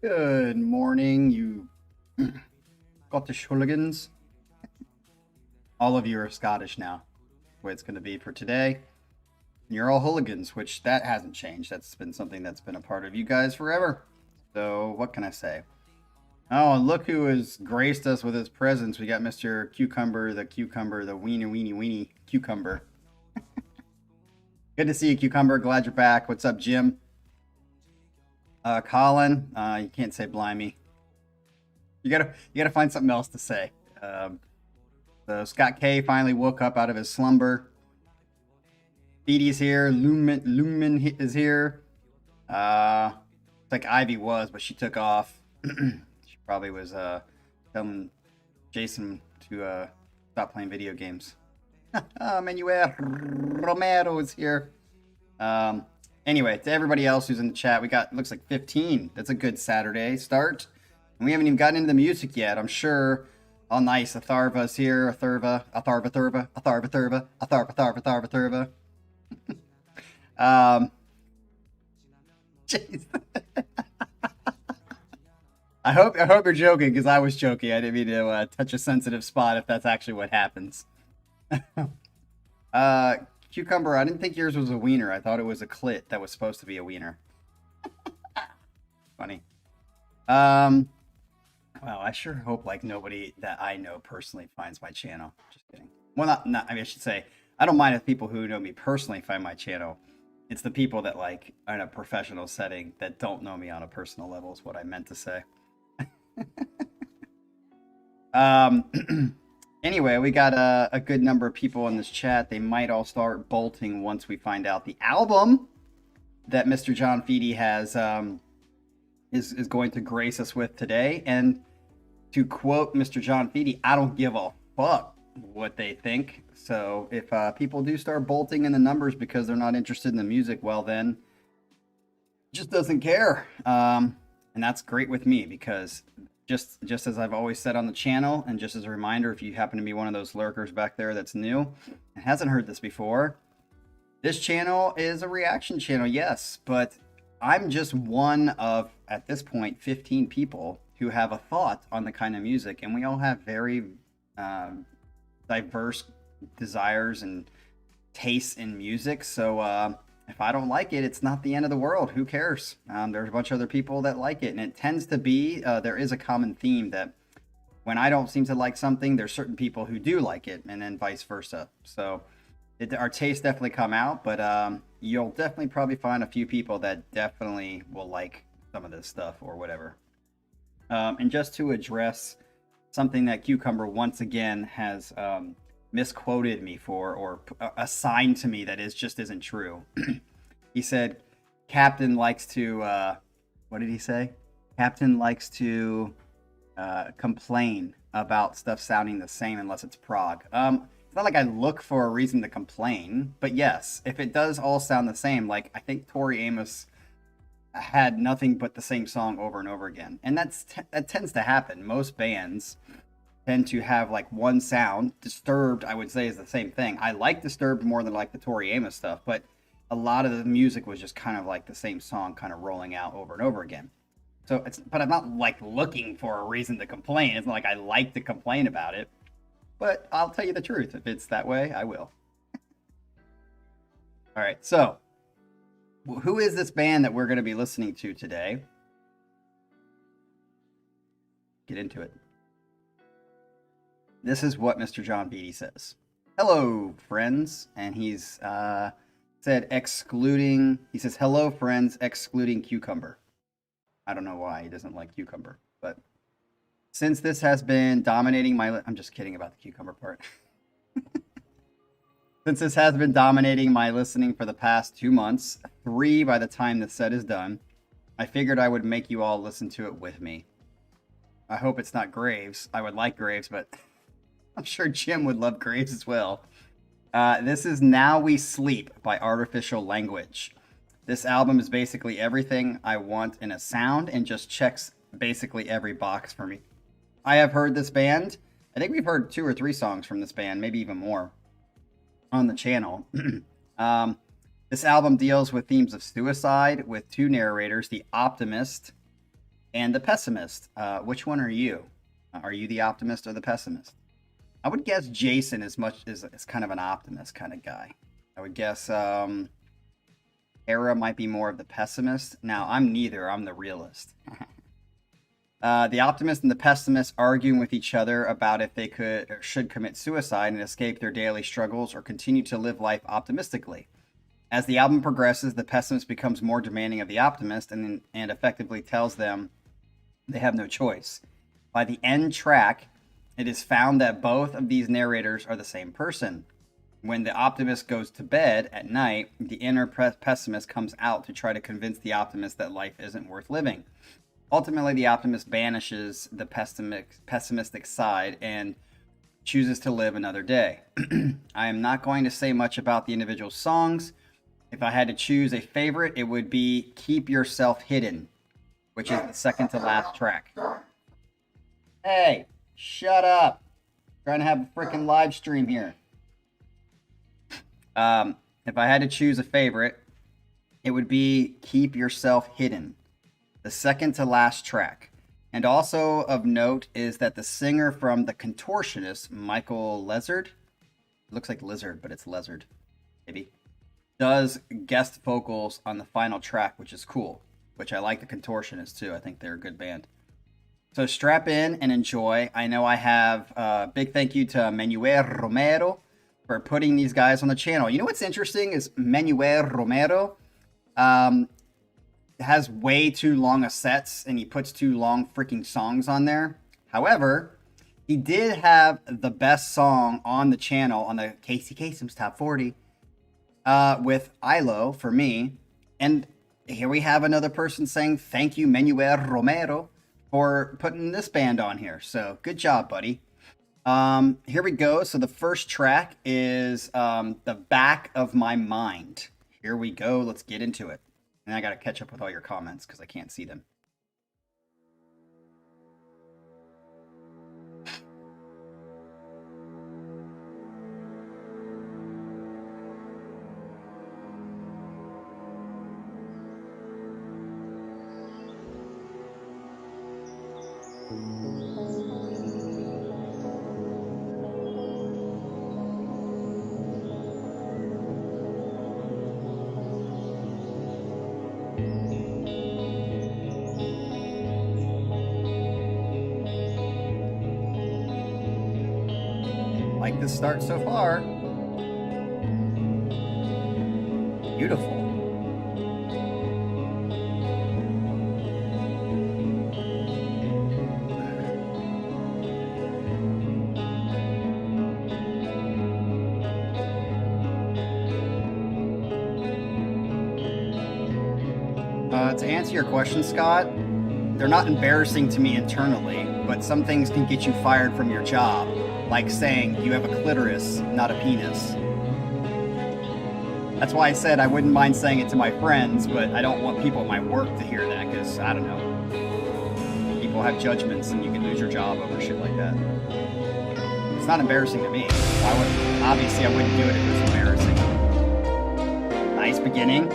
Good morning, you Scottish hooligans. All of you are Scottish now. That's the way it's going to be for today. And you're all hooligans, which that hasn't changed. That's been something that's been a part of you guys forever. So what can I say? Oh, and look who has graced us with his presence. We got Mr. Cucumber, the weenie cucumber. Good to see you, Cucumber. Glad you're back. What's up, Jim? Colin, you can't say blimey. You gotta find something else to say. So Scott K finally woke up out of his slumber. Beatty's here. Lumen is here. It's like Ivy was, but she took off. She probably was telling Jason to stop playing video games. Manuel Romero is here. Anyway, to everybody else who's in the chat, we got, looks like 15. That's a good Saturday start. And we haven't even gotten into the music yet. I'm sure. Oh, nice. Atharva's here. Atharva. Jeez. I hope you're joking, because I was joking. I didn't mean to touch a sensitive spot if that's actually what happens. Cucumber, I didn't think yours was a wiener. I thought it was a clit that was supposed to be a wiener. Funny. Well, I sure hope like nobody that I know personally finds my channel. Just kidding. Well, not. I mean, I should say I don't mind if people who know me personally find my channel. It's the people that like are in a professional setting that don't know me on a personal level is what I meant to say. Anyway, we got a good number of people in this chat. They might all start bolting once we find out the album that Mr. John Feedy has is going to grace us with today. And to quote Mr. John Feedy, I don't give a fuck what they think. So if people do start bolting in the numbers because they're not interested in the music, well then, just doesn't care. And that's great with me because just as I've always said on the channel, and just as a reminder, if you happen to be one of those lurkers back there that's new and hasn't heard this before, this channel is a reaction channel, yes, but I'm just one of, at this point, 15 people who have a thought on the kind of music, and we all have very diverse desires and tastes in music. So if I don't like it, it's not the end of the world. Who cares? There's a bunch of other people that like it, and it tends to be there is a common theme that when I don't seem to like something, there's certain people who do like it, and then vice versa. So our tastes definitely come out, but you'll definitely probably find a few people that definitely will like some of this stuff or whatever. And just to address something that Cucumber once again has misquoted me for, or assigned to me that isn't true. He said, Captain likes to, what did he say? Captain likes to complain about stuff sounding the same unless it's prog. It's not like I look for a reason to complain, but yes, if it does all sound the same, like I think Tori Amos had nothing but the same song over and over again, and that tends to happen. Most bands tend to have like one sound. Disturbed, I would say, is the same thing. I like Disturbed more than like the Tori Amos stuff, but a lot of the music was just kind of like the same song kind of rolling out over and over again. So but I'm not like looking for a reason to complain. It's not like I like to complain about it, but I'll tell you the truth. If it's that way, I will. All right, so who is this band that we're going to be listening to today? Get into it. This is what Mr. John Beatty says. Hello, friends. And he's said excluding, he says, hello, friends, excluding Cucumber. I don't know why he doesn't like Cucumber, but since this has been dominating my, I'm just kidding about the Cucumber part. Since this has been dominating my listening for the past 2 months, 3 by the time the set is done, I figured I would make you all listen to it with me. I hope it's not Graves. I would like Graves, but I'm sure Jim would love Graves as well. This is Now We Sleep by Artificial Language. This album is basically everything I want in a sound and just checks basically every box for me. I have heard this band. I think we've heard 2 or 3 songs from this band, maybe even more, on the channel. This album deals with themes of suicide with 2 narrators, the optimist and the pessimist. Which one are you? Are you the optimist or the pessimist? I would guess Jason is kind of an optimist kind of guy. I would guess Era might be more of the pessimist. Now, I'm neither. I'm the realist. The optimist and the pessimist arguing with each other about if they could or should commit suicide and escape their daily struggles or continue to live life optimistically. As the album progresses, the pessimist becomes more demanding of the optimist and effectively tells them they have no choice. By the end track, it is found that both of these narrators are the same person. When the optimist goes to bed at night, the inner pessimist comes out to try to convince the optimist that life isn't worth living. Ultimately, the optimist banishes the pessimistic side and chooses to live another day. I am not going to say much about the individual songs. If I had to choose a favorite, it would be Keep Yourself Hidden, which is the second to last track. Hey, shut up. Trying to have a freaking live stream here. If I had to choose a favorite, it would be Keep Yourself Hidden, the second to last track. And also of note is that the singer from The Contortionist, Michael Lizard, it looks like Lizard, but it's Lizard, maybe, does guest vocals on the final track, which is cool, which I like The Contortionist too. I think they're a good band. So strap in and enjoy. I know I have a big thank you to Manuel Romero for putting these guys on the channel. You know what's interesting is Manuel Romero has way too long a sets and he puts too long freaking songs on there. However, he did have the best song on the channel on the Casey Kasem's Top 40 with ILO for me. And here we have another person saying thank you, Manuel Romero, for putting this band on here. So good job, buddy. Here we go. So the first track is The Back of My Mind. Here we go. Let's get into it. And I got to catch up with all your comments because I can't see them. Like the start so far. Beautiful. To answer your question, Scott, they're not embarrassing to me internally, but some things can get you fired from your job. Like saying you have a clitoris, not a penis. That's why I said I wouldn't mind saying it to my friends, but I don't want people at my work to hear that because, I don't know. People have judgments and you can lose your job over shit like that. It's not embarrassing to me. Obviously, I wouldn't do it if it was embarrassing. Nice beginning.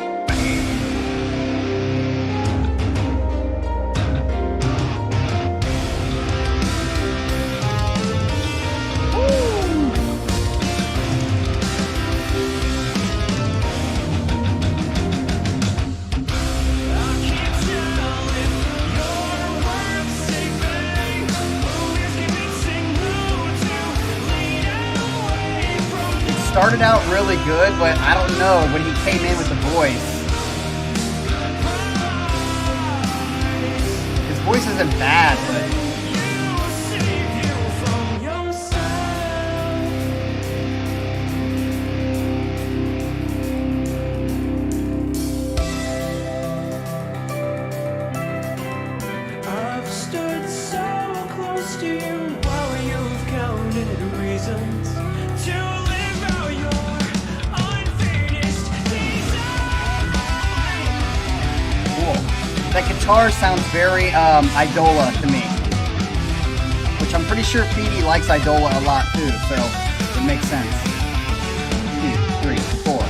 Started out really good, but I don't know, when he came in with the voice. His voice isn't bad, but that guitar sounds very Idola to me, which I'm pretty sure Feedy likes Idola a lot too, so it makes sense. 2, 3, 4.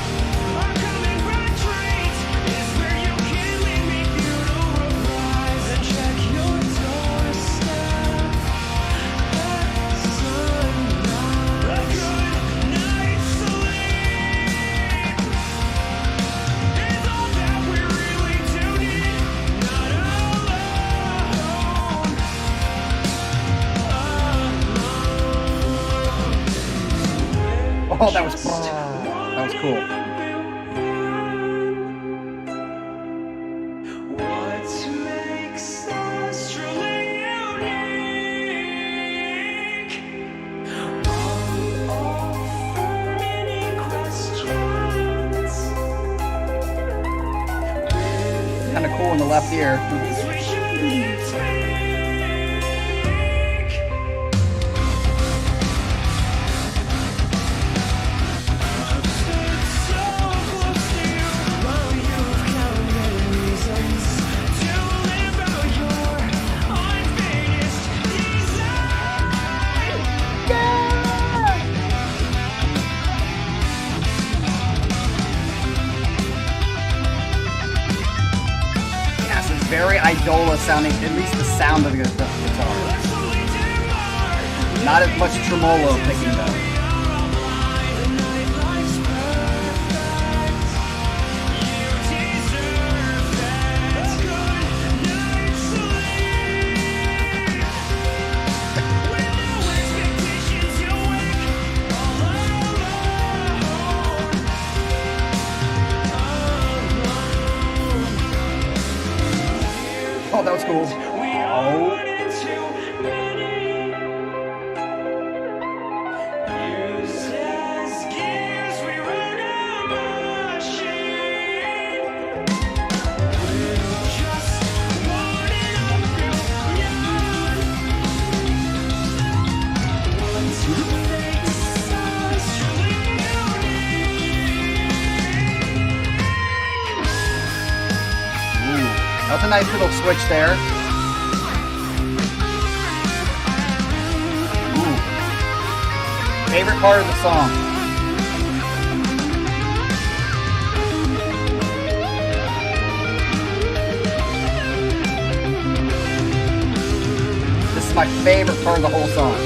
Oh, that was cool. Kind of cool in the left ear. Very Idola sounding, at least the sound of the guitar. Not as much tremolo picking though. Oh, that was cool. Oh. That was a nice little switch there. Ooh. Favorite part of the song. This is my favorite part of the whole song.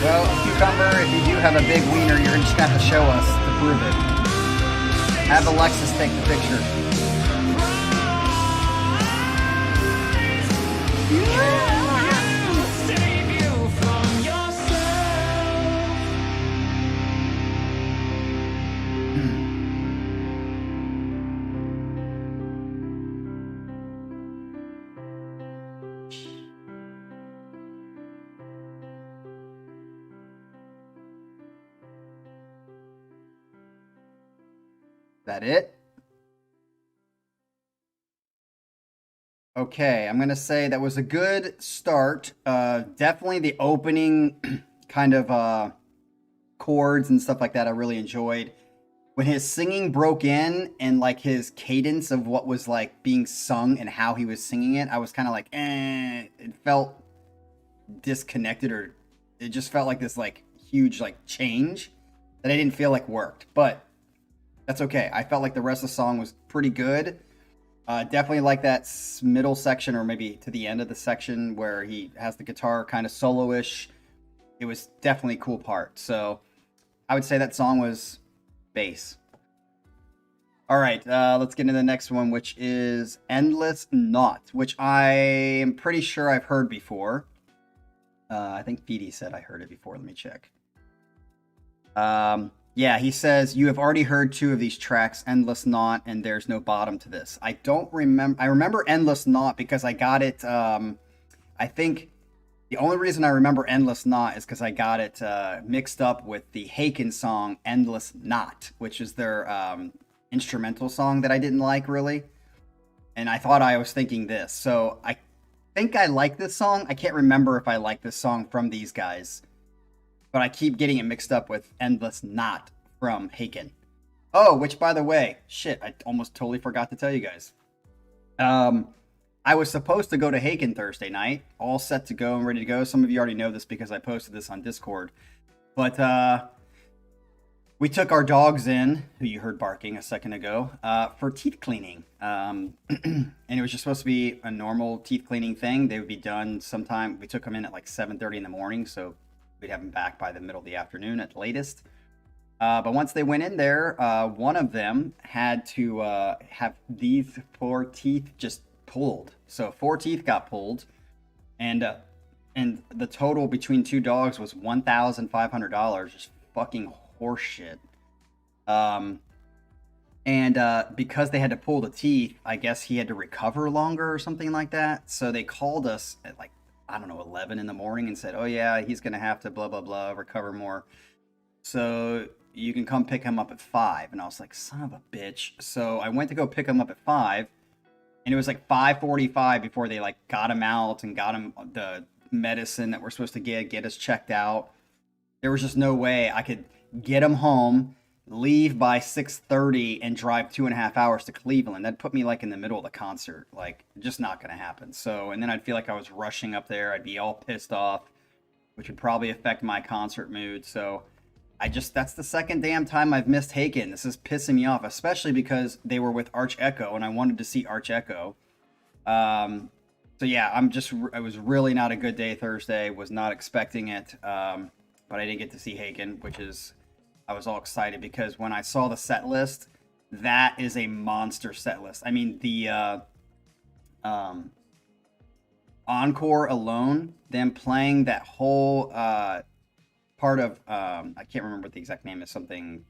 Well, Cucumber, if you do have a big wiener, you're just going to have to show us to prove it. Have Alexis take the picture. That it? Okay, I'm gonna say that was a good start. Definitely the opening kind of chords and stuff like that I really enjoyed. When his singing broke in and like his cadence of what was like being sung and how he was singing it, I was kind of like, it felt disconnected, or it just felt like this like huge like change that I didn't feel like worked. But that's okay. I felt like the rest of the song was pretty good. Definitely like that middle section, or maybe to the end of the section where he has the guitar kind of solo-ish. It was definitely a cool part. So I would say that song was bass. All right, let's get into the next one, which is Endless Knot, which I am pretty sure I've heard before. I think Feedy said I heard it before. Let me check. Yeah, he says, you have already heard 2 of these tracks, Endless Knot and There's No Bottom to This. I don't remember. I remember Endless Knot because I got it. I think the only reason I remember Endless Knot is because I got it mixed up with the Haken song Endless Knot, which is their instrumental song that I didn't like really. And I thought I was thinking this. So I think I like this song. I can't remember if I like this song from these guys, but I keep getting it mixed up with Endless Knot from Haken. Oh, which by the way, shit, I almost totally forgot to tell you guys. I was supposed to go to Haken Thursday night, all set to go and ready to go. Some of you already know this because I posted this on Discord. But we took our dogs in, who you heard barking a second ago, for teeth cleaning. And it was just supposed to be a normal teeth cleaning thing. They would be done sometime. We took them in at like 7:30 in the morning, so we'd have them back by the middle of the afternoon at the latest. But once they went in there, one of them had to have these four teeth just pulled. So four teeth got pulled, and uh, and the total between two dogs was $1,500. Just fucking horseshit. Um, and because they had to pull the teeth, I guess he had to recover longer or something like that. So they called us at like, I don't know, 11 in the morning and said, "Oh yeah, he's gonna have to blah blah blah recover more. So you can come pick him up at 5." And I was like, son of a bitch. So I went to go pick him up at 5, and it was like 5:45 before they like got him out and got him the medicine that we're supposed to get us checked out. There was just no way I could get him home, leave by 6:30, and drive 2.5 hours to Cleveland. That'd put me like in the middle of the concert. Like, just not gonna happen. So, and then I'd feel like I was rushing up there. I'd be all pissed off, which would probably affect my concert mood. So that's the second damn time I've missed Haken. This is pissing me off, especially because they were with Arch Echo and I wanted to see Arch Echo. So yeah, it was really not a good day Thursday. Was not expecting it. But I didn't get to see Haken, I was all excited because when I saw the set list, that is a monster set list. I mean, the encore alone, them playing that whole part of I can't remember what the exact name is. Something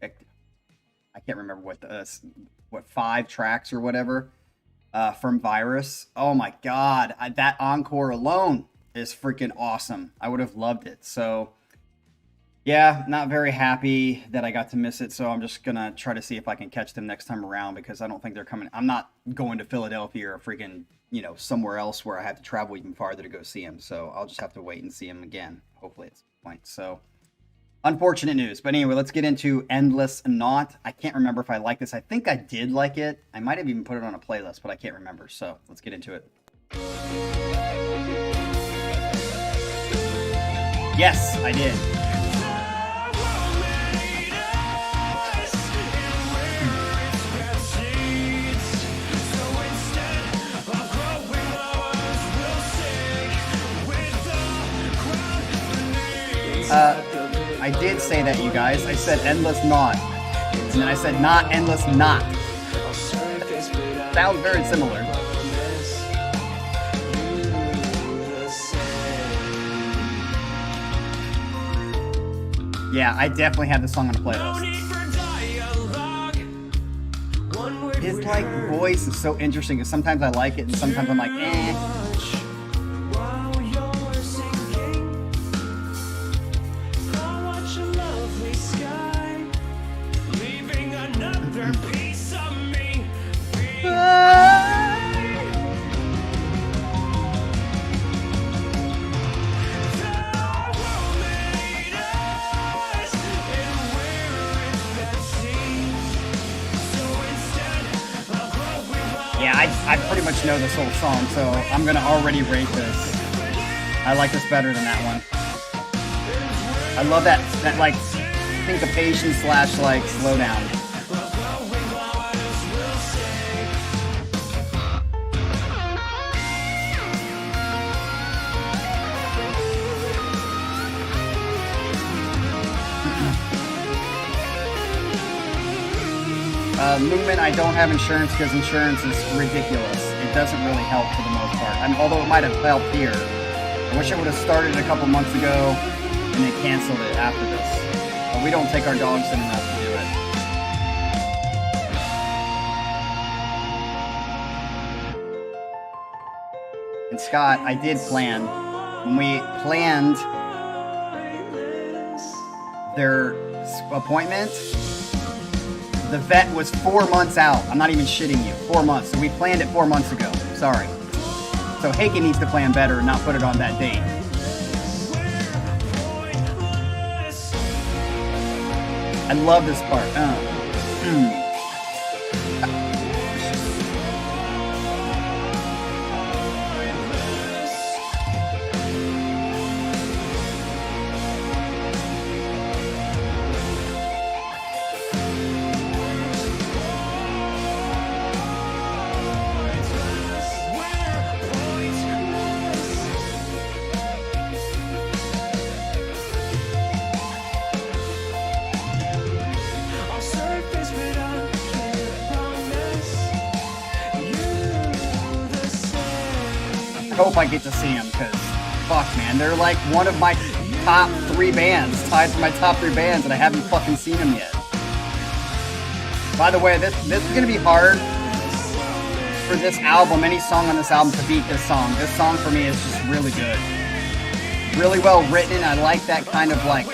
I can't remember what 5 tracks or whatever from Virus. Oh my god, that encore alone is freaking awesome. I would have loved it. So yeah, not very happy that I got to miss it. So I'm just gonna try to see if I can catch them next time around because I don't think they're coming. I'm not going to Philadelphia or freaking somewhere else where I have to travel even farther to go see him. So I'll just have to wait and see him again. Hopefully at some point. So unfortunate news. But anyway, let's get into Endless Knot. I can't remember if I like this. I think I did like it. I might have even put it on a playlist, but I can't remember. So let's get into it. Yes, I did. I did say that, you guys. I said Endless Knot. And then I said not Endless Knot. Sounds very similar. Yeah, I definitely have this song on the playlist. His like voice is so interesting because sometimes I like it and sometimes I'm like, eh. Yeah, I pretty much know this whole song, so I'm gonna already rate this. I like this better than that one. I love that like syncopation / like slowdown. Movement, I don't have insurance because insurance is ridiculous. It doesn't really help for the most part. I mean, although it might have helped here. I wish it would have started a couple months ago and they canceled it after this. But we don't take our dogs in enough to do it. And Scott, I did plan. When we planned their appointment, the vet was 4 months out. I'm not even shitting you. 4 months. So we planned it 4 months ago. Sorry. So Haken needs to plan better and not put it on that date. I love this part. hope I get to see them, because fuck, man, they're like one of my top 3 bands, tied to my top 3 bands, and I haven't fucking seen them yet. By the way, this is gonna be hard for this album, any song on this album, to beat this song. This song for me is just really good. Really well written. I like that kind of like,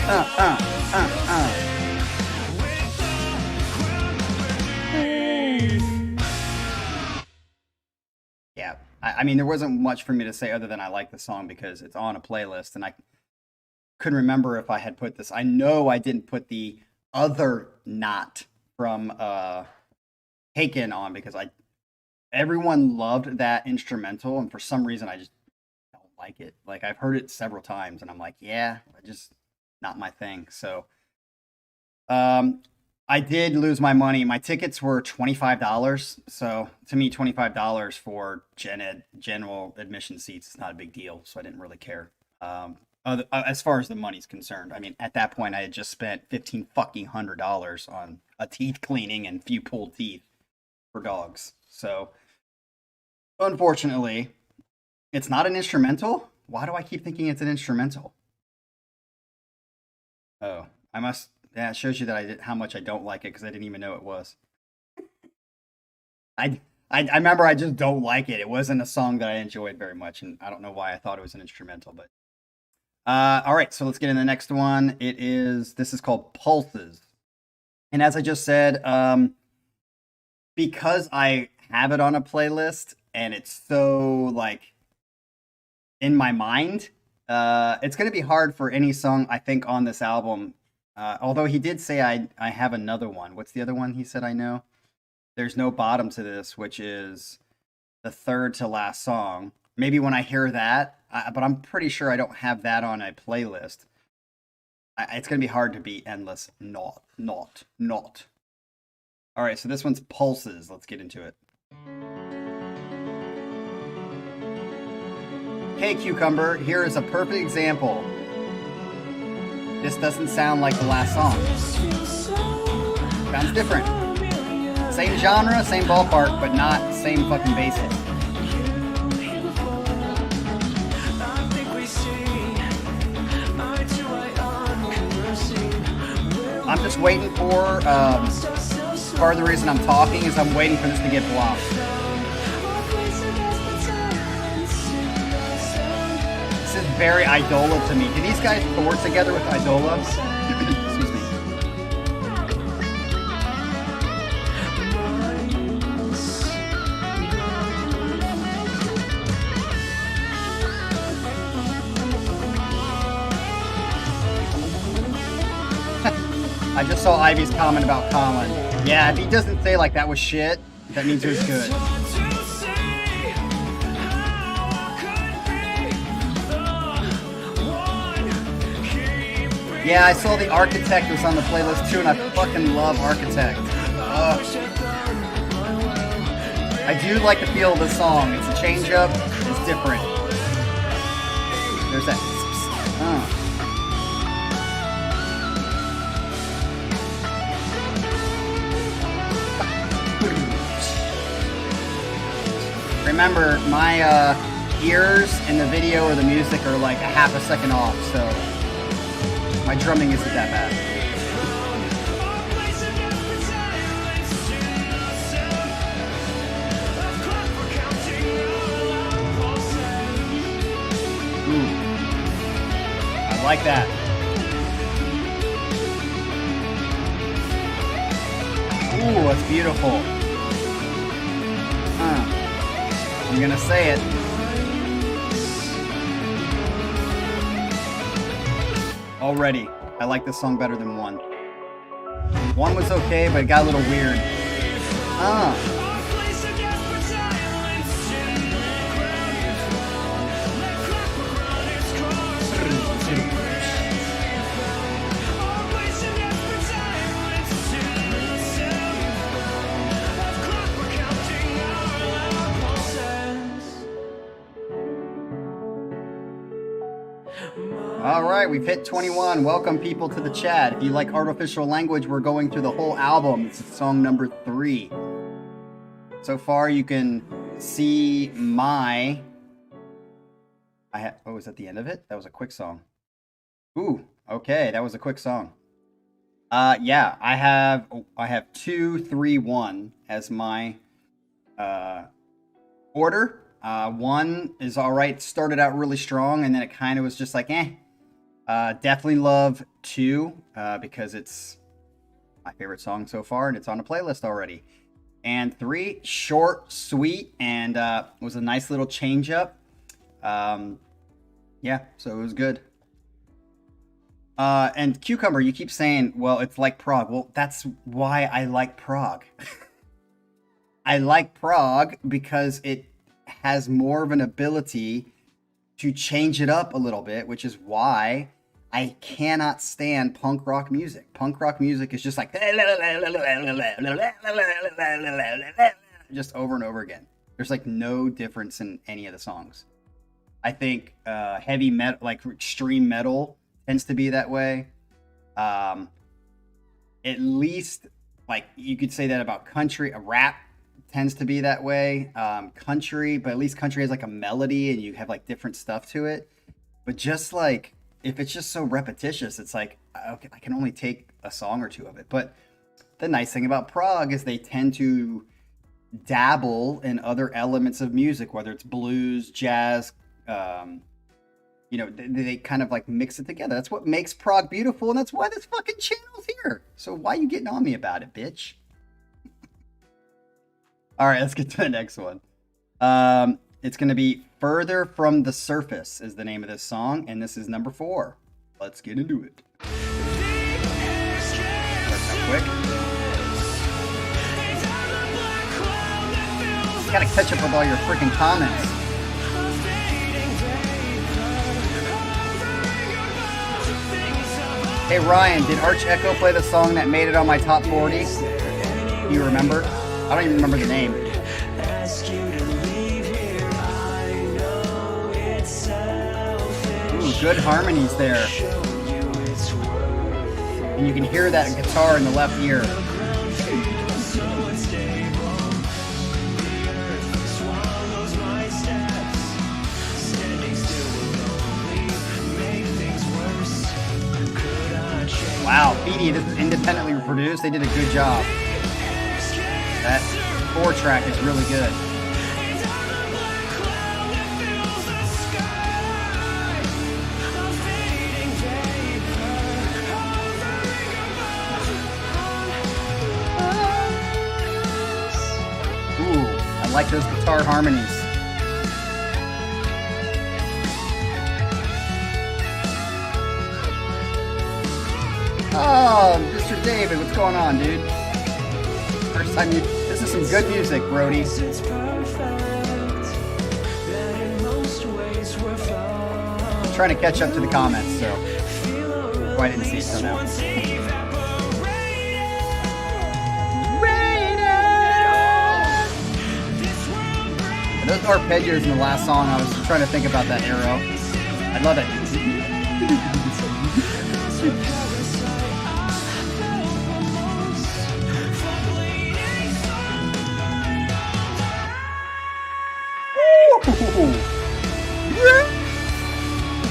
Yeah, I mean, there wasn't much for me to say other than I like the song because it's on a playlist, and I couldn't remember if I had put this. I know I didn't put the other Not from Taken on because everyone loved that instrumental, and for some reason I just don't like it. Like, I've heard it several times, and I'm like, yeah, just not my thing. So, I did lose my money. My tickets were $25. So to me, $25 for general admission seats is not a big deal. So I didn't really care. As far as the money's concerned, I mean, at that point, I had just spent $1,500 on a teeth cleaning and few pulled teeth for dogs. So, unfortunately, it's not an instrumental. Why do I keep thinking it's an instrumental? Oh, I must. Yeah, it shows you that how much I don't like it because I didn't even know it was. I remember I just don't like it. It wasn't a song that I enjoyed very much, and I don't know why I thought it was an instrumental. But all right, so let's get in the next one. This is called Pulses, and as I just said, because I have it on a playlist and it's so like in my mind, it's going to be hard for any song I think on this album. Although he did say I have another one. What's the other one he said I know? There's No Bottom to This, which is the third to last song. Maybe when I hear that, but I'm pretty sure I don't have that on a playlist. It's going to be hard to beat Endless Not. All right, so this one's Pulses. Let's get into it. Hey, Cucumber, here is a perfect example. This doesn't sound like the last song. Sounds different. Same genre, same ballpark, but not same fucking basis. I'm just waiting for, part of the reason I'm talking is I'm waiting for this to get blocked. This is very Idola to me. Did these guys tour together with Idola? Excuse me. I just saw Ivy's comment about Colin. Yeah, if he doesn't say like that was shit, that means it was good. Yeah, I saw The Architect was on the playlist too, and I fucking love Architect. I do like the feel of the song. It's a change up. It's different. There's that. Remember, my ears in the video or the music are like a half a second off, so my drumming isn't that bad. Ooh. I like that. Ooh, that's beautiful. I'm gonna say it. Already, I like this song better than one. One was okay, but it got a little weird. All right, we've hit 21. Welcome, people, to the chat. If you like Artificial Language, we're going through the whole album. This is song number 3. So far, you can see my Oh, was that the end of it? That was a quick song. Ooh, okay, that was a quick song. Yeah, I have 2, 3, 1 as my uh order. One is all right. Started out really strong, and then it kind of was just like, eh. Definitely love two because it's my favorite song so far, and it's on a playlist already. And three, short, sweet, and was a nice little change up. Yeah, so it was good. And Cucumber, you keep saying, well, it's like prog. Well, that's why I like prog. I like prog because it has more of an ability to change it up a little bit, which is why I cannot stand punk rock music. Punk rock music is just like just over and over again. There's like no difference in any of the songs. I think heavy metal, like extreme metal, tends to be that way. At least, like you could say that about country. Rap tends to be that way. Country, but at least country has like a melody and you have like different stuff to it. But just like if it's just so repetitious, it's like okay, I can only take a song or two of it. But the nice thing about prog is they tend to dabble in other elements of music, whether it's blues, jazz. They kind of like mix it together. That's what makes prog beautiful, and that's why this fucking channel's here. So why you getting on me about it, bitch? All right, let's get to the next one. It's going to be Further from the Surface is the name of this song, and this is number 4. Let's get into it. Start quick. Gotta catch up with all your freaking comments. Hey Ryan, did Arch Echo play the song that made it on my top 40? Do you remember? I don't even remember the name. Ooh, good harmonies there. And you can hear that guitar in the left ear. Wow, Feedy, this is independently produced. They did a good job. That 4-track is really good. Ooh, I like those guitar harmonies. Oh, Mr. David, what's going on, dude? First time this is some good music, Brody. I'm trying to catch up to the comments, so I didn't see it till now. And those arpeggios in the last song, I was trying to think about that arrow. I love it.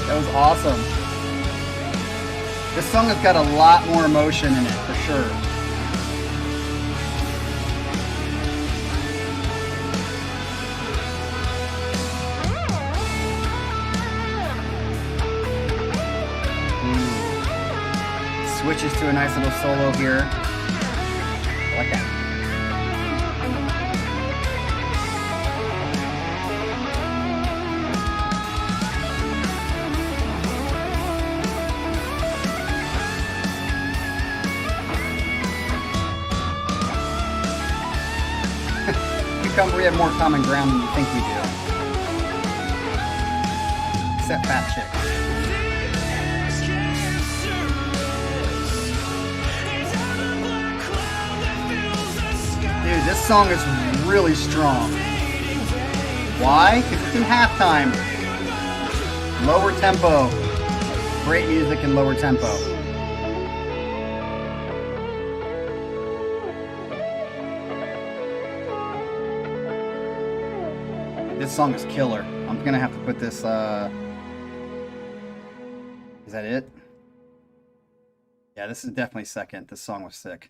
That was awesome. This song has got a lot more emotion in it, for sure. Switches to a nice little solo here. I like that. We have more common ground than you think we do. Except fat chicks. Dude, this song is really strong. Why? Because it's in halftime. Lower tempo. Great music and lower tempo. This song is killer. I'm gonna have to put this Is that it? Yeah, this is definitely second. This song was sick.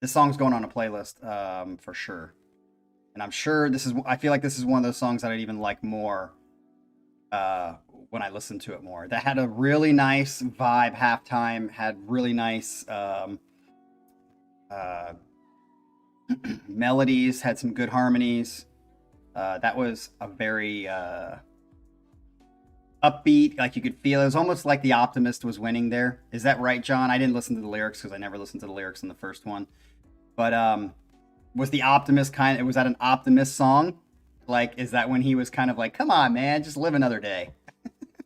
This song's going on a playlist, for sure. And I'm sure I feel like this is one of those songs that I'd even like more when I listen to it more. That had a really nice vibe halftime, had really nice melodies, had some good harmonies. That was a very upbeat, like you could feel it was almost like the Optimist was winning there. Is that right, John? I didn't listen to the lyrics because I never listened to the lyrics in the first one. But was the Optimist was that an Optimist song? Like, is that when he was kind of like, come on, man, just live another day?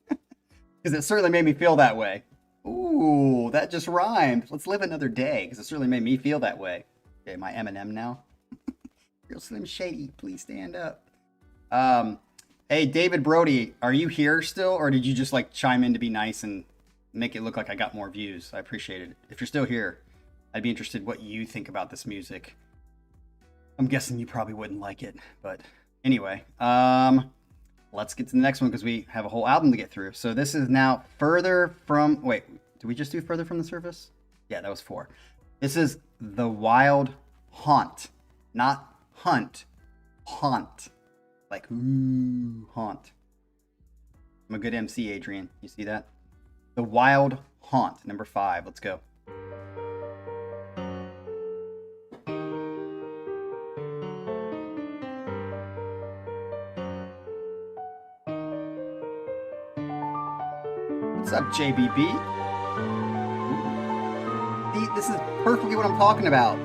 Because it certainly made me feel that way. Ooh, that just rhymed. Let's live another day, because it certainly made me feel that way. Okay, my Eminem now. Real Slim Shady, please stand up. Hey, David Brody, are you here still, or did you just like chime in to be nice and make it look like I got more views? I appreciate it. If you're still here, I'd be interested what you think about this music. I'm guessing you probably wouldn't like it, but anyway, let's get to the next one because we have a whole album to get through. So this is now Further From... Wait, did we just do Further From the Surface? Yeah, that was 4. This is The Wild Haunt. Not Hunt. Haunt. Like, ooh, haunt. I'm a good MC, Adrian. You see that? The Wild Haunt, number 5. Let's go. What's up, JBB? See, this is perfectly what I'm talking about.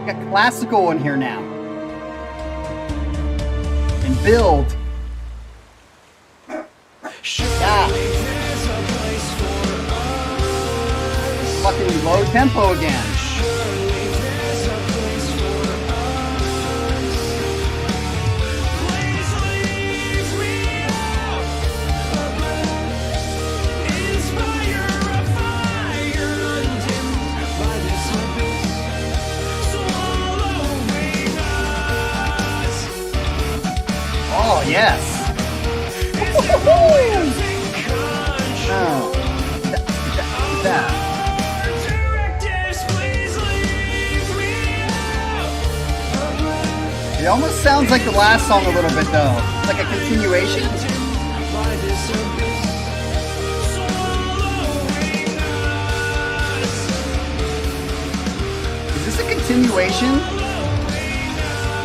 We got classical in here now. And build. Yeah. Fucking low tempo again. Oh, yes. Oh. That. It almost sounds like the last song a little bit, though. It's like a continuation. Is this a continuation?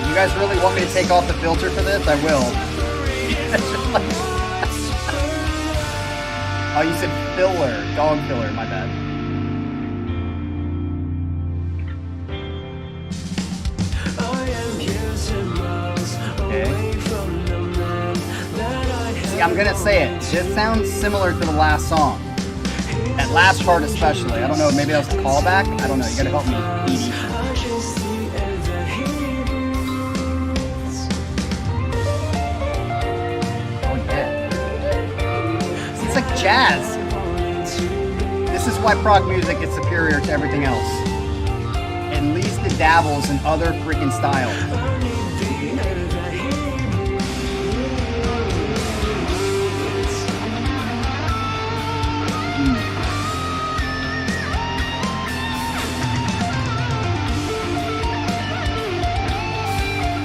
You guys really want me to take off the filter for this? I will. Oh, you said filler. Dog filler, my bad. Okay. See, I'm gonna say it. This sounds similar to the last song. That last part especially. I don't know, maybe that was a callback? I don't know, you gotta help me, Edie. Jazz. This is why prog music is superior to everything else. At least it dabbles in other freaking styles.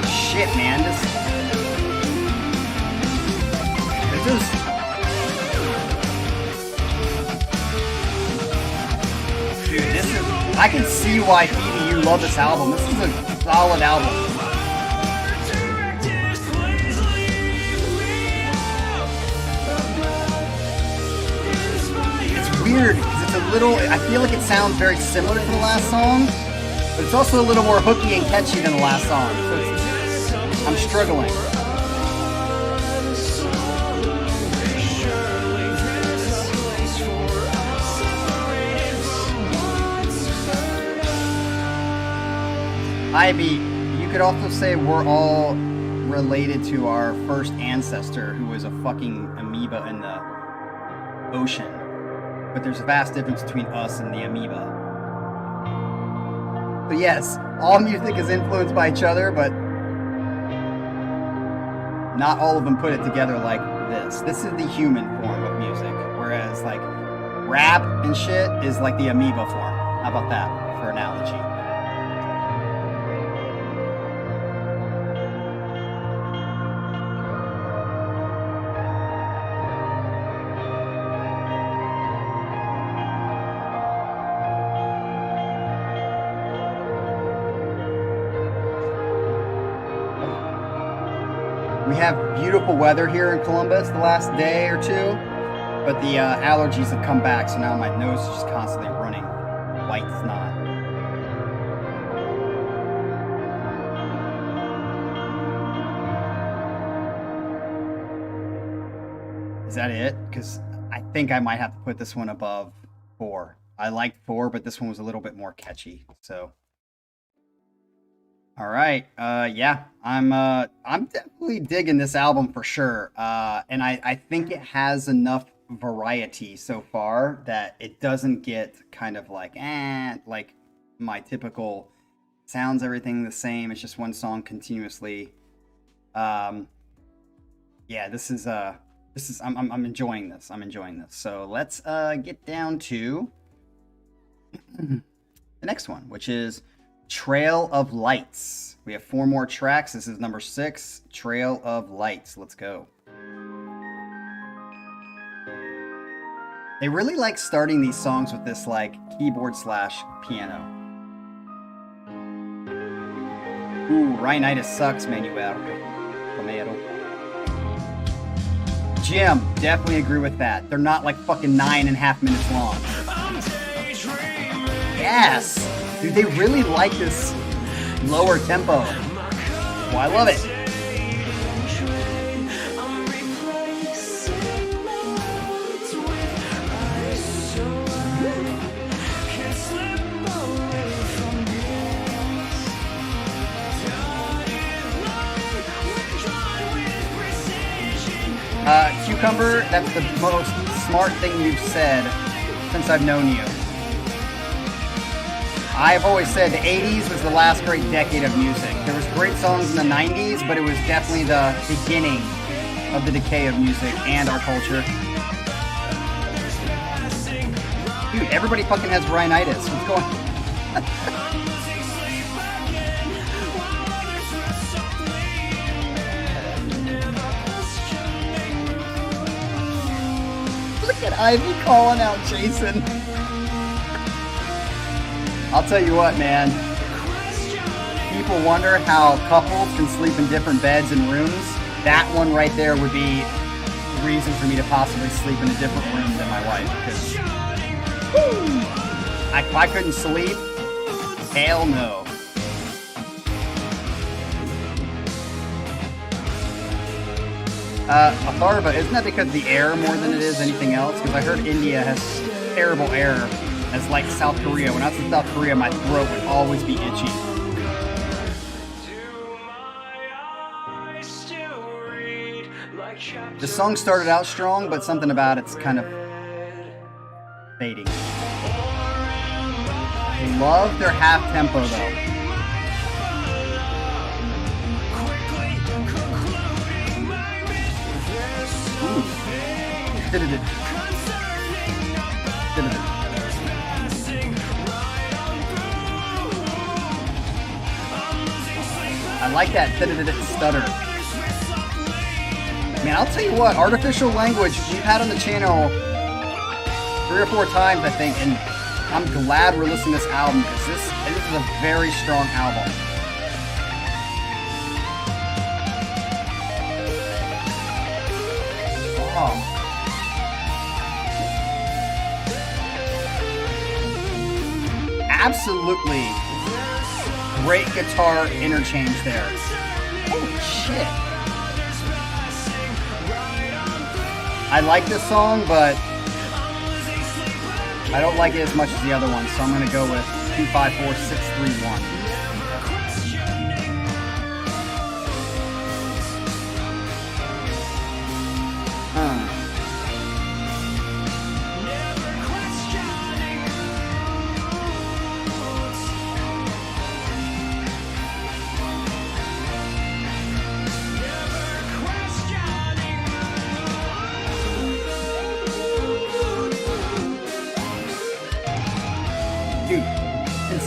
Shit, man. This is... I can see why, Phoebe, you love this album. This is a solid album. It's weird, because it's a little, I feel like it sounds very similar to the last song, but it's also a little more hooky and catchy than the last song. So I'm struggling. Ivy, you could also say we're all related to our first ancestor who was a fucking amoeba in the ocean. But there's a vast difference between us and the amoeba. But yes, all music is influenced by each other, but not all of them put it together like this. This is the human form of music, whereas like rap and shit is like the amoeba form. How about that for analogy? We have beautiful weather here in Columbus the last day or two, but the allergies have come back, so now my nose is just constantly running white snot. Is that it? Because I think I might have to put this one above 4. I liked 4, but this one was a little bit more catchy, so... All right. Yeah, I'm definitely digging this album for sure. And I think it has enough variety so far that it doesn't get kind of like my typical sounds everything the same. It's just one song continuously. Yeah, this is I'm enjoying this. I'm enjoying this. So let's get down to the next one, which is Trail of Lights. We have 4 more tracks. This is number 6, Trail of Lights. Let's go. They really like starting these songs with this like keyboard / piano. Ooh, rhinitis sucks, Manuel. Tomato. Jim, definitely agree with that. They're not like fucking 9.5 minutes long. Yes! Dude, they really like this lower tempo. Well, I love it. Cucumber, that's the most smart thing you've said since I've known you. I've always said the 80s was the last great decade of music. There was great songs in the 90s, but it was definitely the beginning of the decay of music and our culture. Dude, everybody fucking has rhinitis. What's going on? Look at Ivy calling out Jason. I'll tell you what, man. People wonder how couples can sleep in different beds and rooms. That one right there would be the reason for me to possibly sleep in a different room than my wife. Because if I couldn't sleep, hell no. Atharva, isn't that because of the air more than it is anything else? Because I heard India has terrible air. As like South Korea. When I was in South Korea, my throat would always be itchy. The song started out strong, but something about it's kind of fading. Love their half tempo though. I like that stutter. Man, I'll tell you what, artificial language we've had on the channel 3 or 4 times, I think, and I'm glad we're listening to this album because this is a very strong album. Oh. Absolutely great guitar interchange there. Holy shit. I like this song, but I don't like it as much as the other one, so I'm going to go with 254631.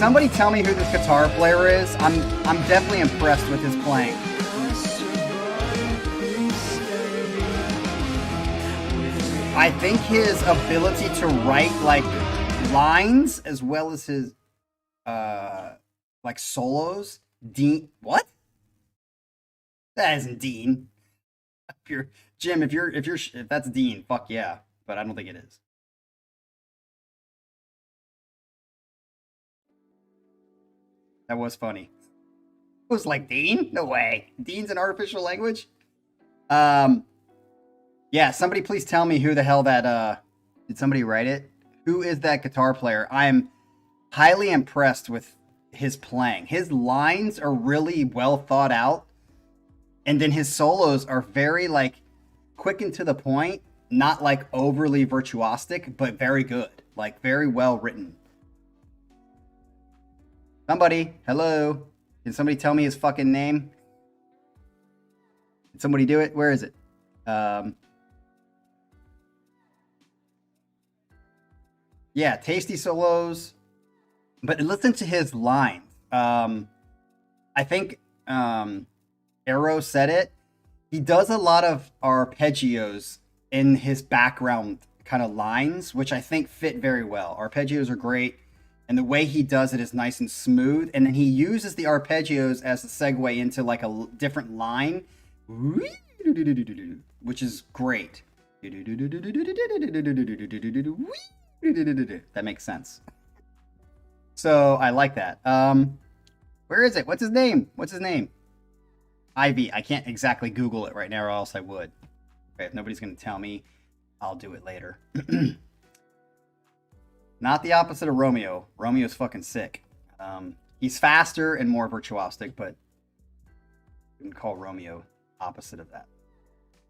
somebody tell me who this guitar player is? I'm definitely impressed with his playing. I think his ability to write like lines as well as his like solos. Dean, what? That isn't Dean. If you're Jim, if that's Dean, fuck yeah. But I don't think it is. That was funny. It was like Dean? No way. Dean's an artificial language? Yeah, somebody please tell me who the hell that did somebody write it? Who is that guitar player? I'm highly impressed with his playing. His lines are really well thought out. And then his solos are very like quick and to the point, not like overly virtuosic, but very good. Like very well written. Somebody, hello. Can somebody tell me his fucking name? Did somebody do it? Where is it? Yeah, tasty solos. But listen to his lines. I think Arrow said it. He does a lot of arpeggios in his background kind of lines, which I think fit very well. Arpeggios are great, and the way he does it is nice and smooth. And then he uses the arpeggios as a segue into like a different line, which is great. That makes sense. So I like that. Where is it? What's his name? What's his name? Ivy. I can't exactly Google it right now, or else I would. Okay, if nobody's going to tell me, I'll do it later. Not the opposite of Romeo. Romeo's fucking sick. He's faster and more virtuosic, but you can call Romeo opposite of that.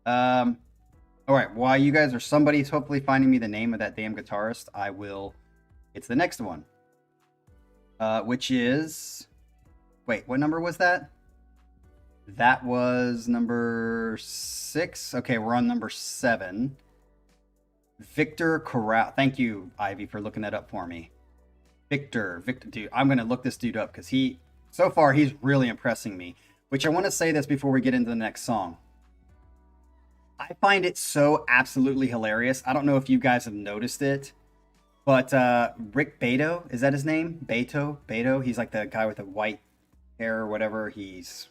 All right, while you guys are somebody's hopefully finding me the name of that damn guitarist, I will. It's the next one, which is. Wait, what number was that? That was number 6. Okay, we're on number 7. Victor Corral. Thank you, Ivy, for looking that up for me. Victor, dude, I'm gonna look this dude up because so far he's really impressing me. Which I want to say this before we get into the next song. I find it so absolutely hilarious. I don't know if you guys have noticed it, but Rick Beato, is that his name? Beato. He's like the guy with the white hair or whatever. He's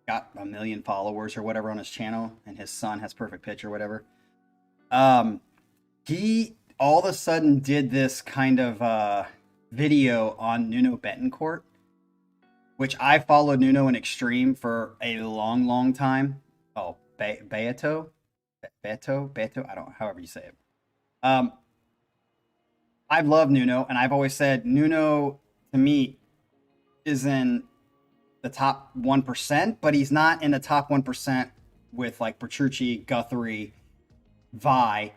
got 1 million followers or whatever on his channel, and his son has perfect pitch or whatever. He all of a sudden did this kind of video on Nuno Betancourt, which I followed Nuno in Extreme for a long time. Oh, Beto, I don't, however you say it. I love Nuno, and I've always said Nuno to me is in the top 1%, but he's not in the top 1% with like Petrucci, Guthrie, Vi.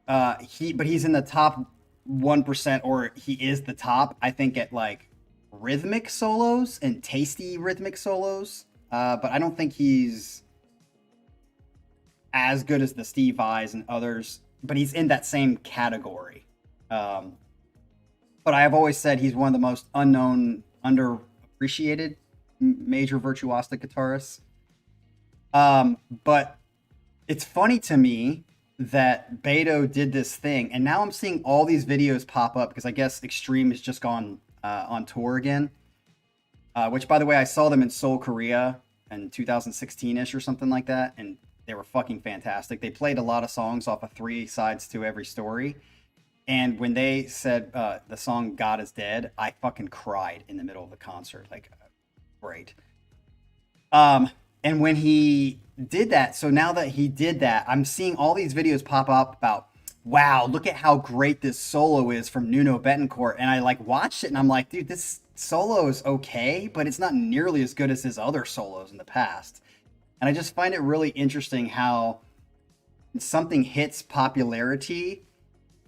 But he's in the top 1%, or he is the top, I think, at like rhythmic solos and tasty rhythmic solos. But I don't think he's as good as the Steve Vais and others, but he's in that same category. But I have always said he's one of the most unknown, underappreciated major virtuosic guitarists. But it's funny to me that Beto did this thing, and now I'm seeing all these videos pop up because I guess Extreme has just gone on tour again. Which, by the way, I saw them in Seoul, Korea in 2016-ish or something like that, and they were fucking fantastic. They played a lot of songs off of 3 Sides to Every Story. And when they said the song God is Dead, I fucking cried in the middle of the concert. Like, great. And when he did that, so now that he did that, I'm seeing all these videos pop up about, wow, look at how great this solo is from Nuno Betancourt. And I like watched it and I'm like, dude, this solo is okay, but it's not nearly as good as his other solos in the past. And I just find it really interesting how something hits popularity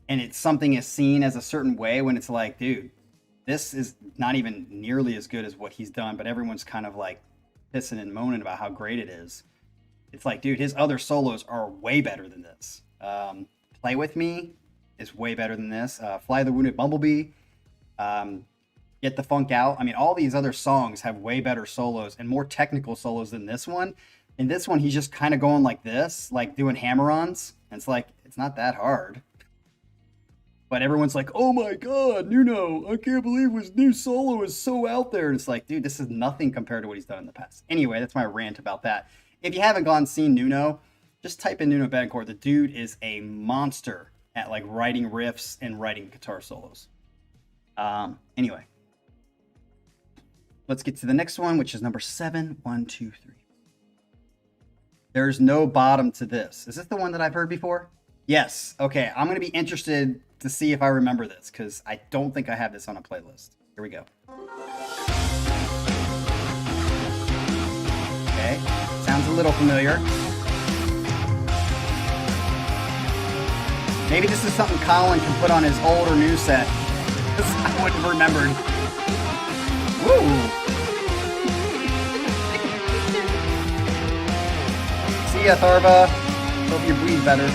and it's something is seen as a certain way when it's like, dude, this is not even nearly as good as what he's done, but everyone's kind of like pissing and moaning about how great it is. It's like, dude, his other solos are way better than this. Play With Me is way better than this. Fly the Wounded Bumblebee. Get the Funk Out. I mean, all these other songs have way better solos and more technical solos than this one. In this one, he's just kind of going like this, like doing hammer-ons. And it's like, it's not that hard. But everyone's like, oh my God, Nuno, I can't believe his new solo is so out there. And it's like, dude, this is nothing compared to what he's done in the past. Anyway, that's my rant about that. If you haven't seen Nuno, just type in Nuno Bettencourt. The dude is a monster at like writing riffs and writing guitar solos. Anyway, let's get to the next one, which is number 7. 1, 2, 3. There's no bottom to this. Is this the one that I've heard before? Yes. Okay, I'm going to be interested to see if I remember this, because I don't think I have this on a playlist. Here we go. Okay, sounds a little familiar. Maybe this is something Colin can put on his old or new set. I wouldn't have remembered. Woo! See ya, Tharva. Hope you breathe better.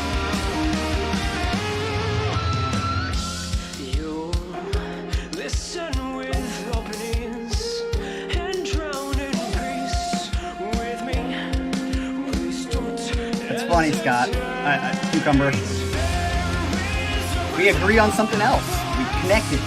That's funny, Scott. Cucumber. We agree on something else. We connected.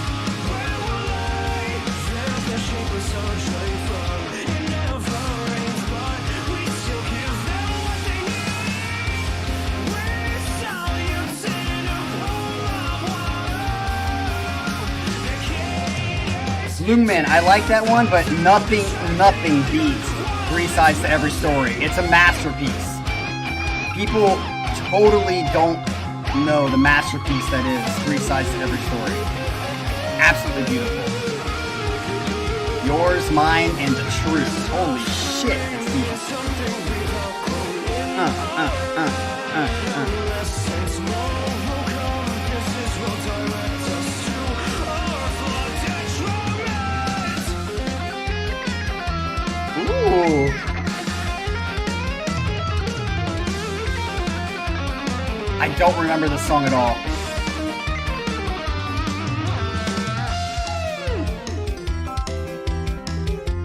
Lungman, I like that one, but nothing beats Three Sides to Every Story. It's a masterpiece. People totally don't know the masterpiece that is Three Sides to Every Story. Absolutely beautiful. Yours, Mine, and the Truth. Holy shit, it's deep. Ooh. I don't remember this song at all.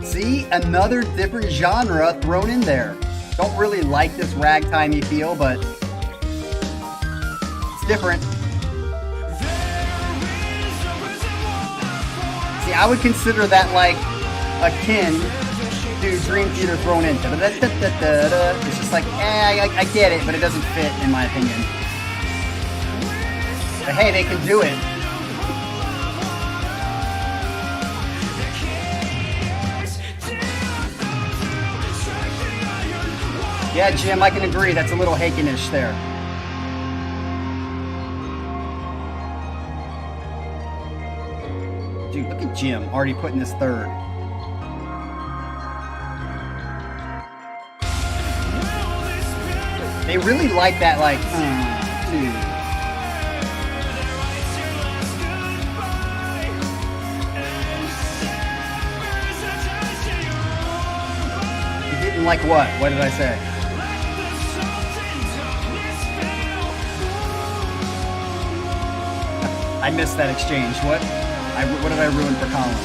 See, another different genre thrown in there. Don't really like this ragtimey feel, but it's different. See, I would consider that like akin to Dream Theater thrown in. It's just like, I get it, but it doesn't fit, in my opinion. But hey, they can do it. Yeah, Jim, I can agree. That's a little Haken-ish there. Dude, look at Jim already putting this third. They really like that, like, dude. You didn't like what? What did I say? I missed that exchange. What did I ruin for Colin?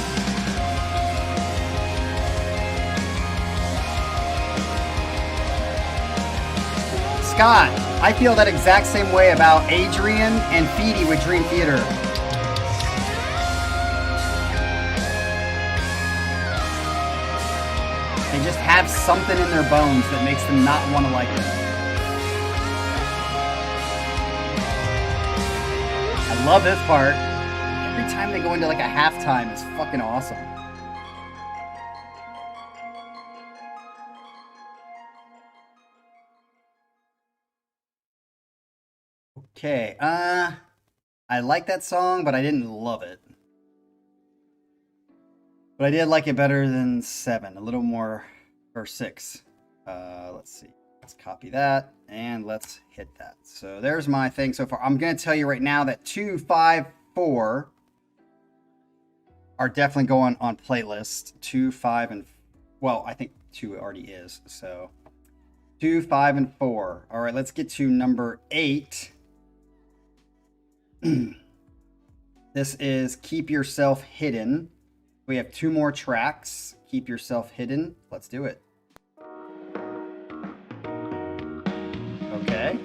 Scott, I feel that exact same way about Adrian and Feedy with Dream Theater. They just have something in their bones that makes them not want to like it. I love this part. Every time they go into like a halftime, it's fucking awesome. Okay, I like that song, but I didn't love it. But I did like it better than 7, a little more, or 6. Let's see. Let's copy that, and let's hit that. So there's my thing so far. I'm going to tell you right now that 2, 5, 4 are definitely going on playlist. 2, 5, and... Well, I think 2 already is, so... 2, 5, and 4. All right, let's get to number 8. This is Keep Yourself Hidden We have 2 more tracks. Keep Yourself Hidden. Let's do it. Okay.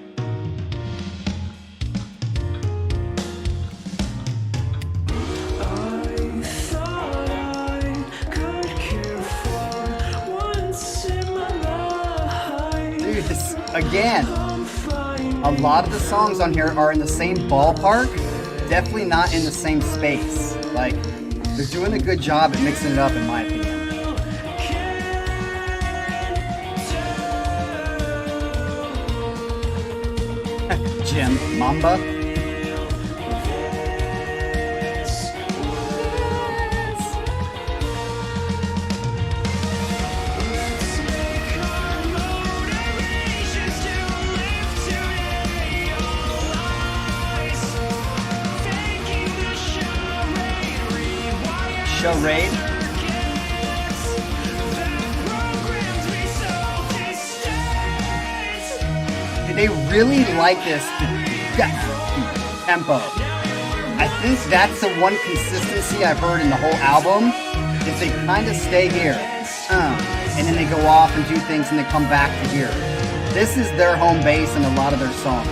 Dude, this, again, a lot of the songs on here are in the same ballpark, definitely not in the same space. Like, they're doing a good job at mixing it up, in my opinion. Jim, Mamba. Charade. They really like this tempo. I think that's the one consistency I've heard in the whole album, is they kind of stay here, and then they go off and do things and they come back to here. This is their home base in a lot of their songs.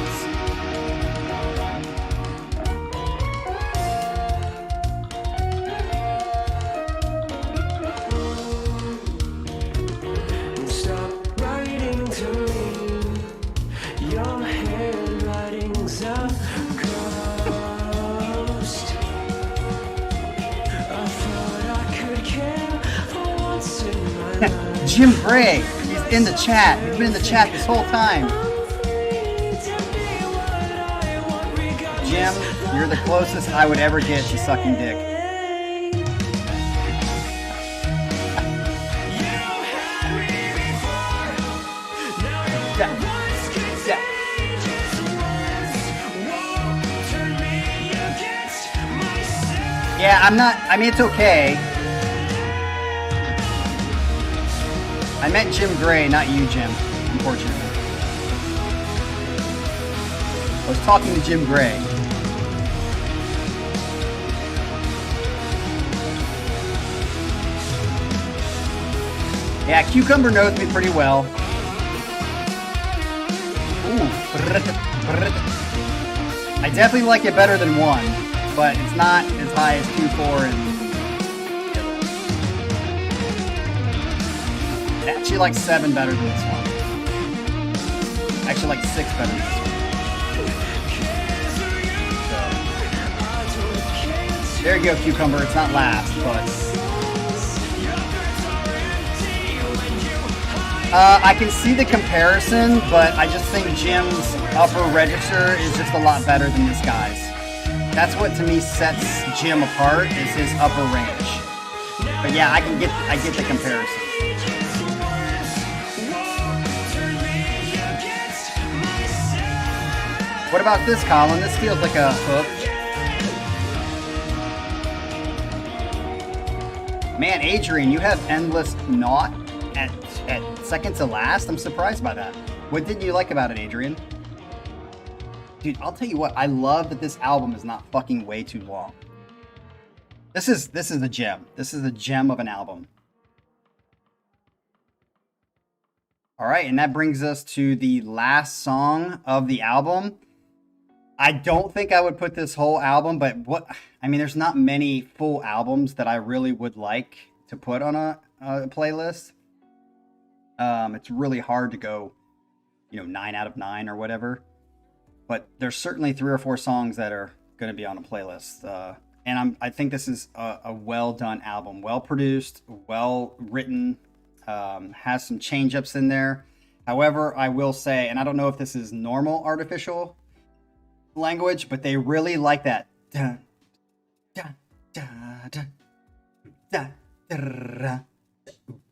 Jim Gray, he's in the chat. He's been in the chat this whole time. Jim, you're the closest I would ever get to sucking dick. Yeah, I mean, it's okay. I meant Jim Gray, not you, Jim, unfortunately. I was talking to Jim Gray. Yeah, Cucumber knows me pretty well. Ooh. I definitely like it better than 1, but it's not as high as 2, 4, and... I actually like 7 better than this one. I actually like 6 better than this one. So, there you go, Cucumber. It's not last, but... I can see the comparison, but I just think Jim's upper register is just a lot better than this guy's. That's what, to me, sets Jim apart, is his upper range. But yeah, I get the comparison. What about this, Colin? This feels like a hook. Man, Adrian, you have Endless Knot at second to last? I'm surprised by that. What didn't you like about it, Adrian? Dude, I'll tell you what, I love that this album is not fucking way too long. This is a gem. This is a gem of an album. All right, and that brings us to the last song of the album. I don't think I would put this whole album, but there's not many full albums that I really would like to put on a playlist. It's really hard to go, 9 out of 9 or whatever. But there's certainly 3 or 4 songs that are going to be on a playlist. And I think this is a well done album, well produced, well written, has some change ups in there. However, I will say, and I don't know if this is normal artificial language, but they really like that. Da, da, da, da, da, da,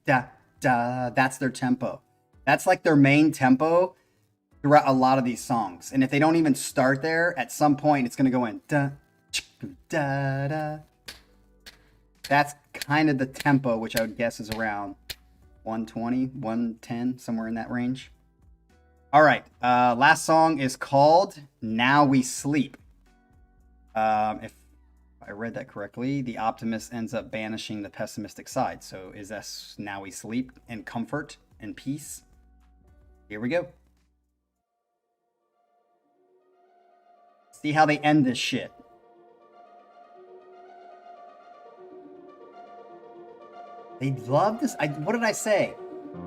da, da. That's their tempo. That's like their main tempo throughout a lot of these songs. And if they don't even start there, at some point it's going to go in da, da, da. That's kind of the tempo, which I would guess is around 120, 110, somewhere in that range. All right, last song is called Now We Sleep. If I read that correctly, the optimist ends up banishing the pessimistic side. So is this now we sleep in comfort and peace? Here we go. See how they end this shit. They love this. What did I say?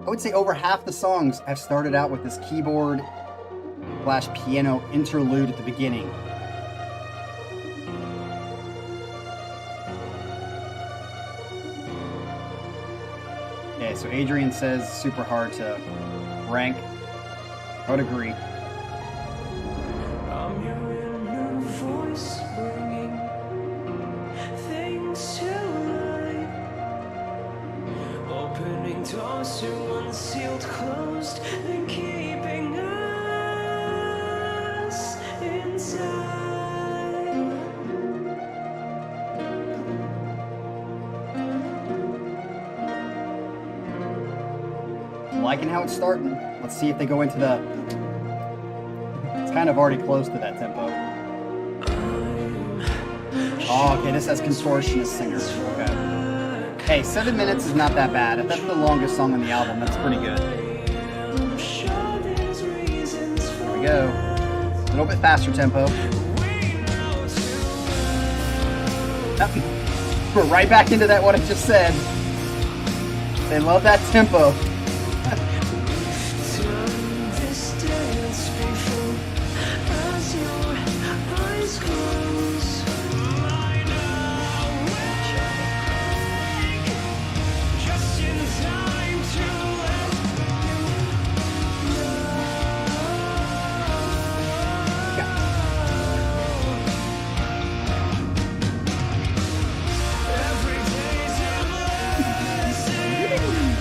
I would say over half the songs have started out with this keyboard / piano interlude at the beginning. Okay, so Adrian says super hard to rank. I would agree. I'm hearing your voice bringing things to life, opening doors to unsealed, closed, and keeping us inside. Liking how it's starting. Let's see if they go into the... It's kind of already close to that tempo. Oh, okay, this has contortionist singer. Okay. Hey, 7 minutes is not that bad. If that's the longest song on the album, that's pretty good. There we go. A little bit faster tempo. We're right back into that, what I just said. They love that tempo.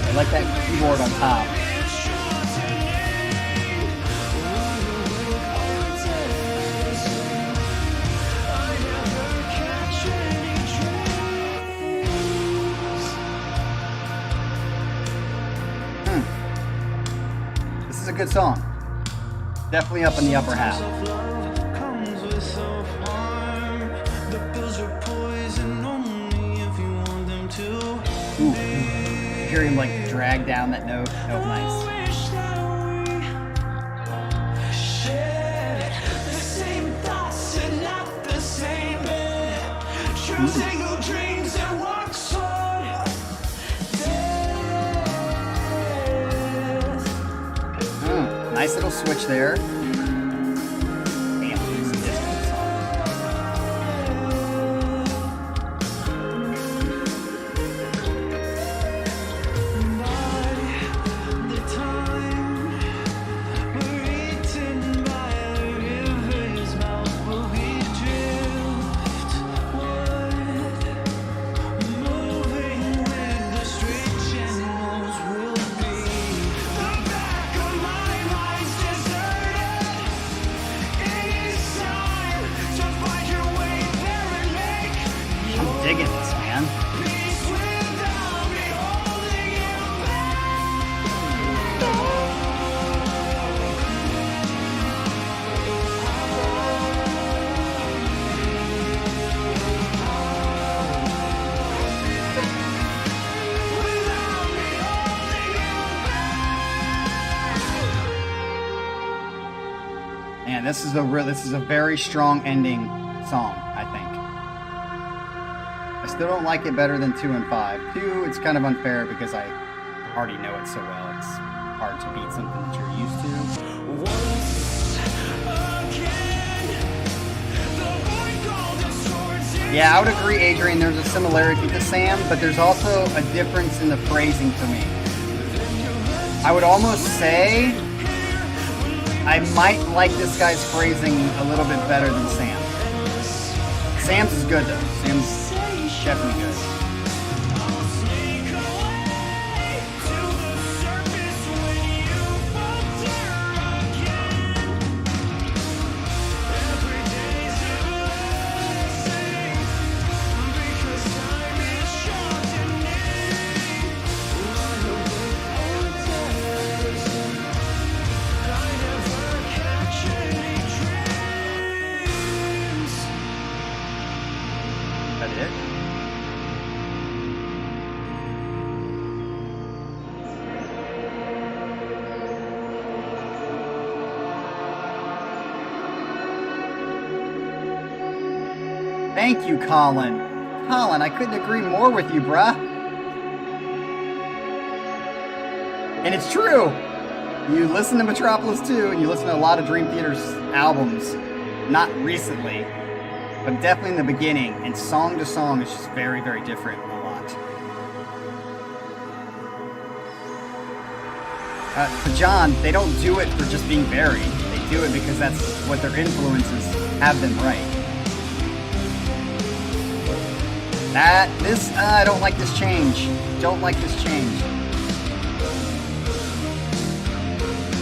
I like that keyboard on top. This is a good song. Definitely up in the upper half. Ooh. Hear him like drag down that note. Oh, nice. Nice little switch there. Digging this, man. Man, this is a very strong ending song, I think. I still don't like it better than 2 and 5. 2, it's kind of unfair because I already know it so well. It's hard to beat something that you're used to. Yeah, I would agree, Adrian. There's a similarity to Sam, but there's also a difference in the phrasing for me. I would almost say I might like this guy's phrasing a little bit better than Sam. Sam's is good though. Sam's definitely good. Thank you, Colin. Colin, I couldn't agree more with you, bruh. And it's true. You listen to Metropolis 2, and you listen to a lot of Dream Theater's albums, not recently, but definitely in the beginning, and song to song is just very, very different a lot. For John, they don't do it for just being varied. They do it because that's what their influences have them write. I don't like this change. Don't like this change.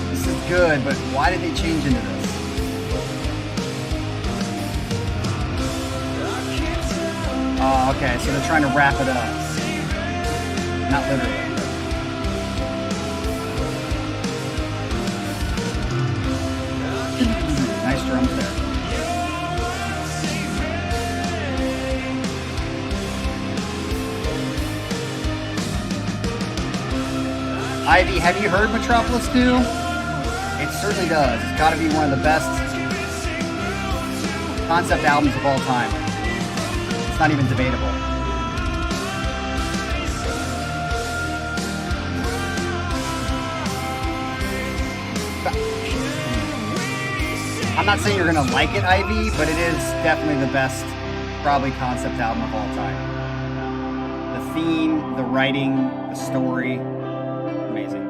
This is good, but why did they change into this? Oh, okay, so they're trying to wrap it up. Not literally. Nice drums there. Ivy, have you heard Metropolis 2? It certainly does. It's got to be one of the best concept albums of all time. It's not even debatable. I'm not saying you're going to like it, Ivy, but it is definitely the best, probably, concept album of all time. The theme, the writing, the story, amazing.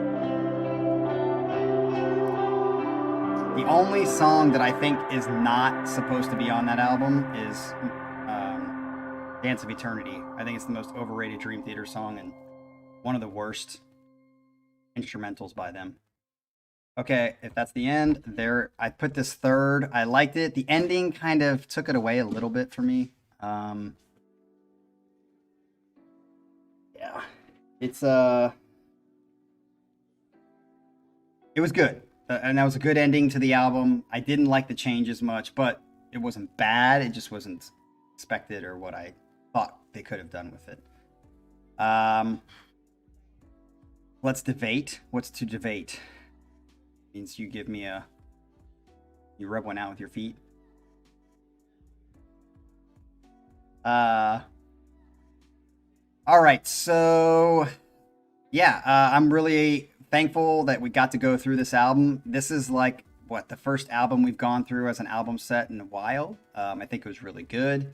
The only song that I think is not supposed to be on that album is Dance of Eternity. I think it's the most overrated Dream Theater song and one of the worst instrumentals by them. Okay, if that's the end, there I put this third. I liked it. The ending kind of took it away a little bit for me. Yeah. It's it was good. And that was a good ending to the album. I didn't like the changes much, but it wasn't bad. It just wasn't expected or what I thought they could have done with it. Let's debate. What's to debate? Means you give me you rub one out with your feet. All right, so yeah, I'm really thankful that we got to go through this album. This is like the first album we've gone through as an album set in a while. I think it was really good.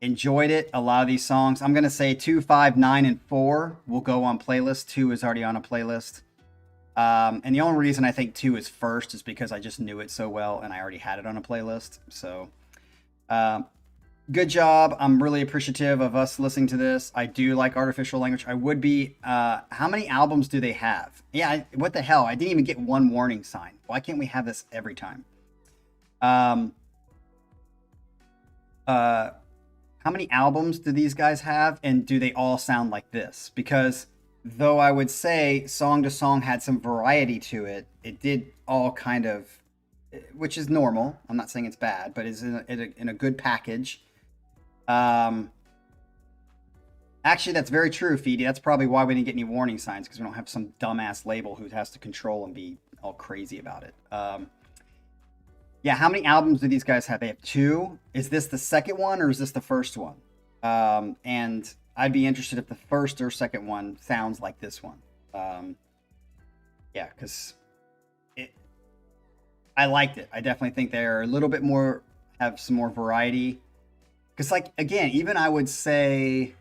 Enjoyed it. A lot of these songs, I'm gonna say 2, 5, 9, and 4 will go on playlist. 2 is already on a playlist. And the only reason I think 2 is first is because I just knew it so well and I already had it on a playlist. So, good job. I'm really appreciative of us listening to this. I do like Artificial Language. I would be, how many albums do they have? Yeah, what the hell? I didn't even get one warning sign. Why can't we have this every time? How many albums do these guys have? And do they all sound like this? Because though I would say song to song had some variety to it, it did all kind of, which is normal. I'm not saying it's bad, but it's in a good package. Actually, that's very true, Feedy. That's probably why we didn't get any warning signs, because we don't have some dumbass label who has to control and be all crazy about it. Yeah, how many albums do these guys have? They have 2. Is this the second one or is this the first one? And I'd be interested if the first or second one sounds like this one. Yeah, because I liked it. I definitely think they're a little bit more, have some more variety. Because, like, again, even I would say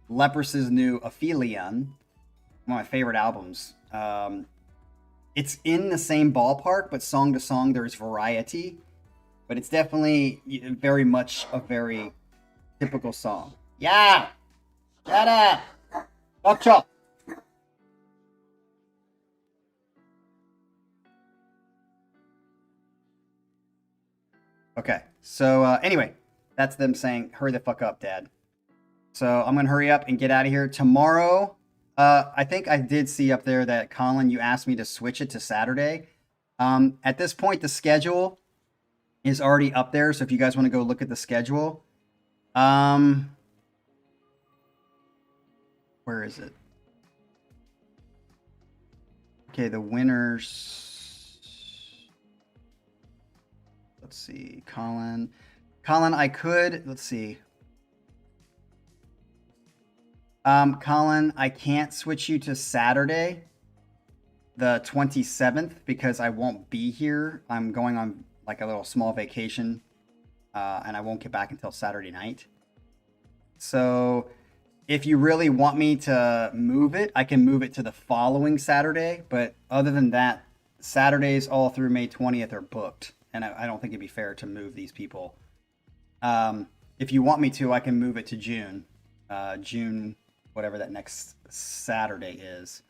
Leprous' new Aphelion, one of my favorite albums, it's in the same ballpark, but song to song there's variety. But it's definitely very much a very typical song. Yeah! Shut up! Chop chop! Okay, so anyway, that's them saying, hurry the fuck up, Dad. So I'm going to hurry up and get out of here. Tomorrow, I think I did see up there that, Colin, you asked me to switch it to Saturday. At this point, the schedule is already up there, so if you guys want to go look at the schedule. Where is it? Okay, the winners. Let's see, Colin. Colin, I could, let's see. Colin, I can't switch you to Saturday, the 27th, because I won't be here. I'm going on like a little small vacation, and I won't get back until Saturday night. So if you really want me to move it, I can move it to the following Saturday. But other than that, Saturdays all through May 20th are booked, and I don't think it'd be fair to move these people. If you want me to, I can move it to June, June, whatever that next Saturday is.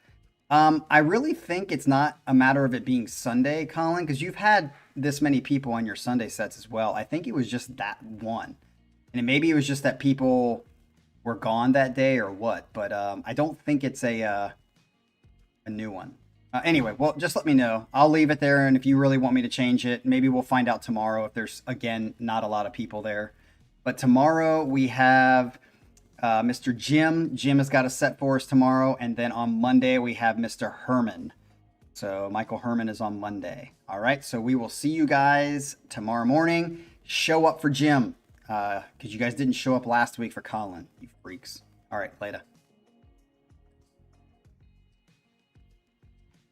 I really think it's not a matter of it being Sunday, Colin, because you've had this many people on your Sunday sets as well. I think it was just that one, and maybe it was just that people were gone that day or what. But I don't think it's a new one. Anyway, well, just let me know. I'll leave it there, and if you really want me to change it, maybe we'll find out tomorrow if there's, again, not a lot of people there. But tomorrow we have Mr. Jim. Jim has got a set for us tomorrow, and then on Monday we have Mr. Herman. So Michael Herman is on Monday. All right, so we will see you guys tomorrow morning. Show up for Jim, because you guys didn't show up last week for Colin, you freaks. All right, later.